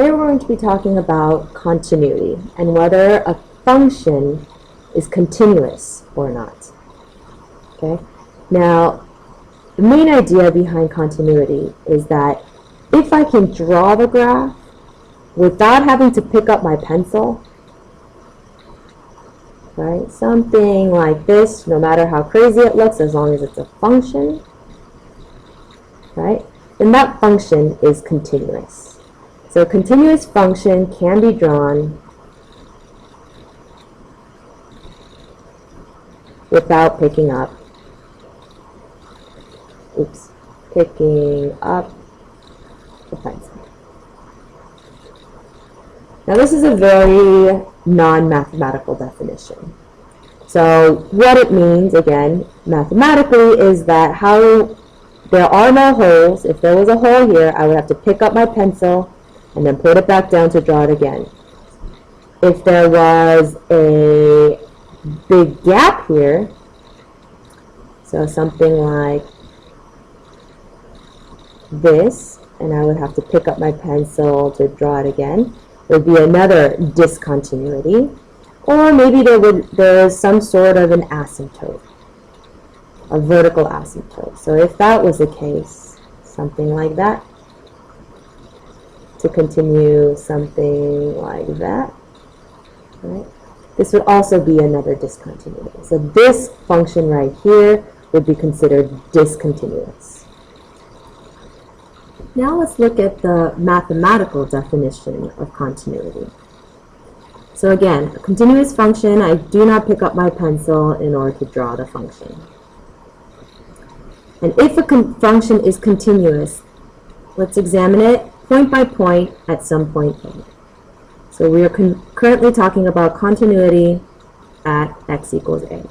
Today we're going to be talking about continuity and whether a function is continuous or not. Okay? Now, the main idea behind continuity is that if I can draw the graph without having to pick up my pencil, right? Something like this, no matter how crazy it looks, as long as it's a function, right? Then that function is continuous. So a continuous function can be drawn without picking up the pencil. Now this is a very non-mathematical definition. So what it means, again, mathematically, is that how there are no holes. If there was a hole here, I would have to pick up my pencil and then put it back down to draw it again. If there was a big gap here, so something like this, and I would have to pick up my pencil to draw it again, there would be another discontinuity. Or maybe there is some sort of an asymptote, a vertical asymptote. So if that was the case, something like that, to continue something like that, right? This would also be another discontinuity. So this function right here would be considered discontinuous. Now let's look at the mathematical definition of continuity. So again, a continuous function, I do not pick up my pencil in order to draw the function. And if a function is continuous, let's examine it point by point at some point A. So we are currently talking about continuity at x equals A.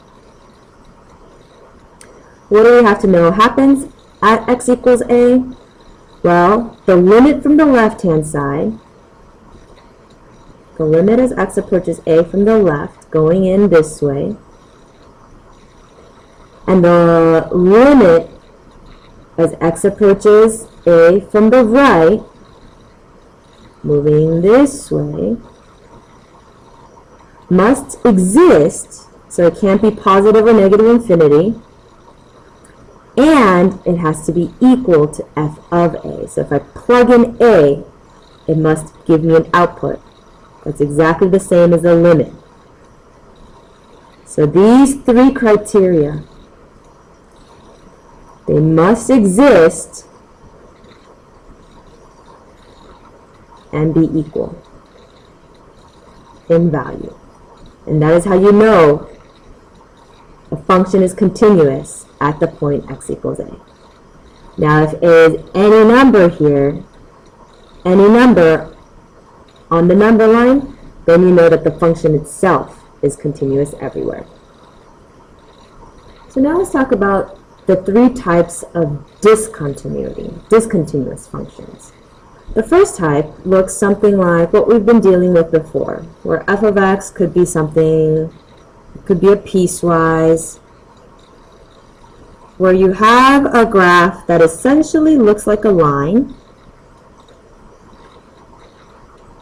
What do we have to know happens at x equals A? Well, the limit from the left-hand side, the limit as x approaches A from the left, going in this way, and the limit as x approaches A from the right, moving this way, must exist, so it can't be positive or negative infinity, and it has to be equal to f of A. So if I plug in A, it must give me an output. That's exactly the same as the limit. So these three criteria, they must exist and be equal in value. And that is how you know a function is continuous at the point x equals A. Now if A is any number here, any number on the number line, then you know that the function itself is continuous everywhere. So now let's talk about the three types of discontinuous functions. The first type looks something like what we've been dealing with before, where f of x could be something, it could be a piecewise, where you have a graph that essentially looks like a line,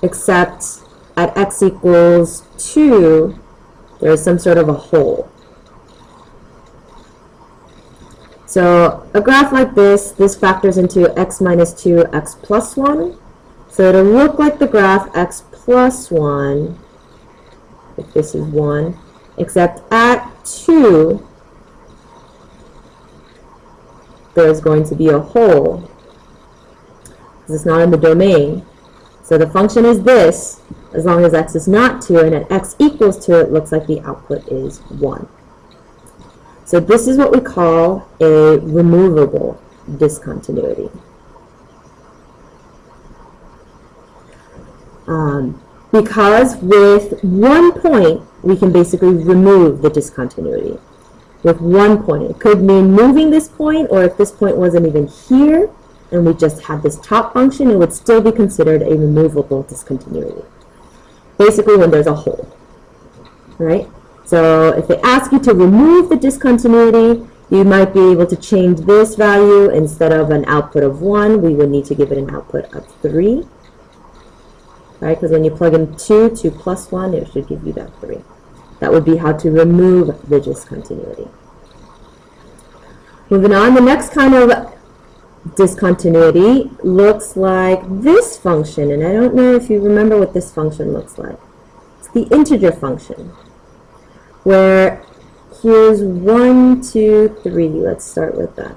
except at x equals 2, there's some sort of a hole. So a graph like this factors into x minus 2, x plus 1. So it'll look like the graph x plus 1, if this is 1, except at 2, there's going to be a hole, because it's not in the domain. So the function is this, as long as x is not 2, and at x equals 2, it looks like the output is 1. So this is what we call a removable discontinuity. Because with one point, we can basically remove the discontinuity. With one point. It could mean moving this point, or if this point wasn't even here, and we just had this top function, it would still be considered a removable discontinuity. Basically when there's a hole, right? So if they ask you to remove the discontinuity, you might be able to change this value. Instead of an output of 1, we would need to give it an output of 3. right? Because when you plug in 2, 2 plus 1, it should give you that 3. That would be how to remove the discontinuity. Moving on, the next kind of discontinuity looks like this function, and I don't know if you remember what this function looks like. It's the integer function, where here's 1, 2, 3. Let's start with that.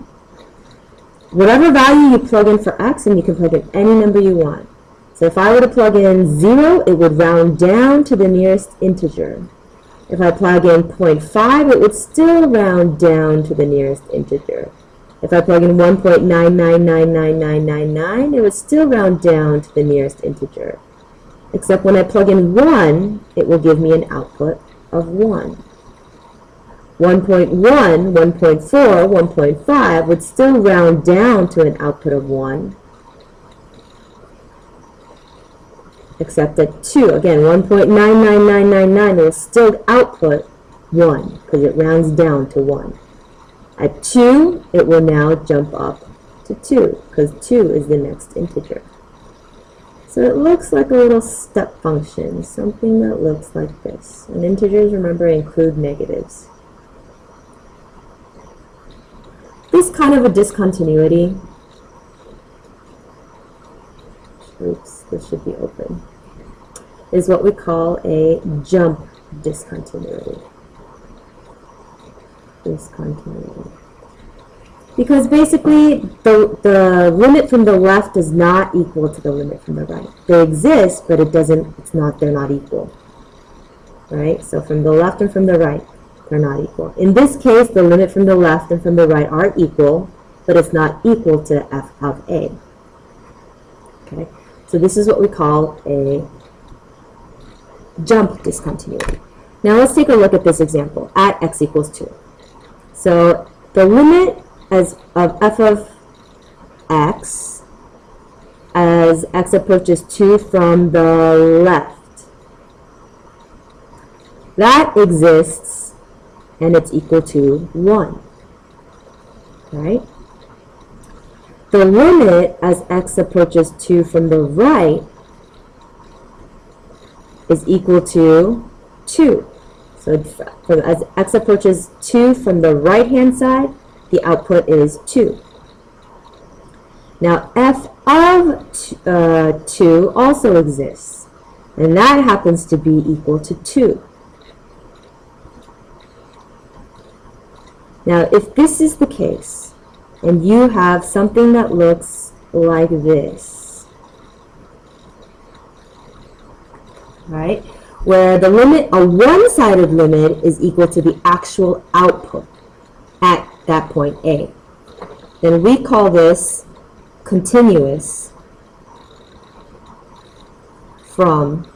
Whatever value you plug in for x, and you can plug in any number you want. So if I were to plug in 0, it would round down to the nearest integer. If I plug in 0.5, it would still round down to the nearest integer. If I plug in 1.9999999, it would still round down to the nearest integer. Except when I plug in 1, it will give me an output of 1. 1.1, 1.4, 1.5 would still round down to an output of 1. Except at 2, again, 1.99999 will still output 1 because it rounds down to 1. At 2, it will now jump up to 2 because 2 is the next integer. So it looks like a little step function, something that looks like this. And integers, remember, include negatives. This kind of a discontinuity, oops, this should be open, is what we call a jump discontinuity. Because basically the limit from the left is not equal to the limit from the right. They exist, but they're not equal. Right? So from the left and from the right, they're not equal. In this case, the limit from the left and from the right are equal, but it's not equal to f of a. Okay? So this is what we call a jump discontinuity. Now let's take a look at this example at x equals 2. So the limit of f of x as x approaches 2 from the left, that exists and it's equal to 1. Right? The limit as x approaches 2 from the right is equal to 2. So as x approaches 2 from the right-hand side, the output is 2. Now f of 2 also exists, and that happens to be equal to 2. Now if this is the case, and you have something that looks like this, right? Where the limit, a one-sided limit, is equal to the actual output at that point A. Then we call this continuous from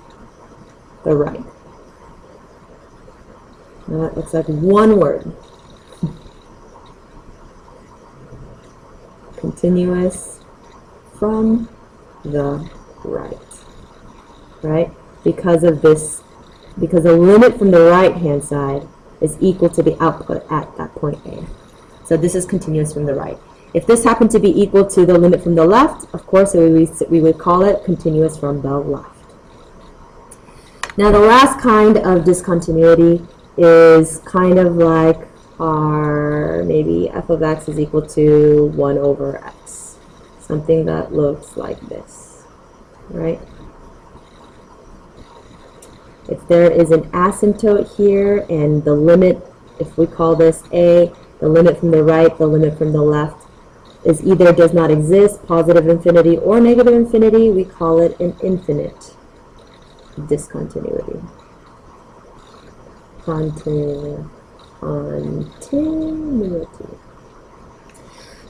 the right. Now that looks like one word. Continuous from the right. Right? Because of this, because the limit from the right-hand side is equal to the output at that point A. So this is continuous from the right. If this happened to be equal to the limit from the left, of course we would call it continuous from the left. Now the last kind of discontinuity is kind of like our maybe f of x is equal to 1 over x. Something that looks like this, right? If there is an asymptote here and the limit, if we call this A, the limit from the right, the limit from the left, is either does not exist, positive infinity, or negative infinity, we call it an infinite discontinuity. Continuity.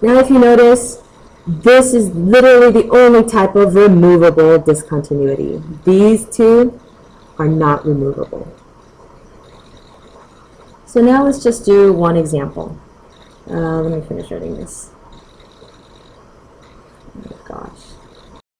Now if you notice, this is literally the only type of removable discontinuity. These two are not removable. So now let's just do one example. Let me finish writing this.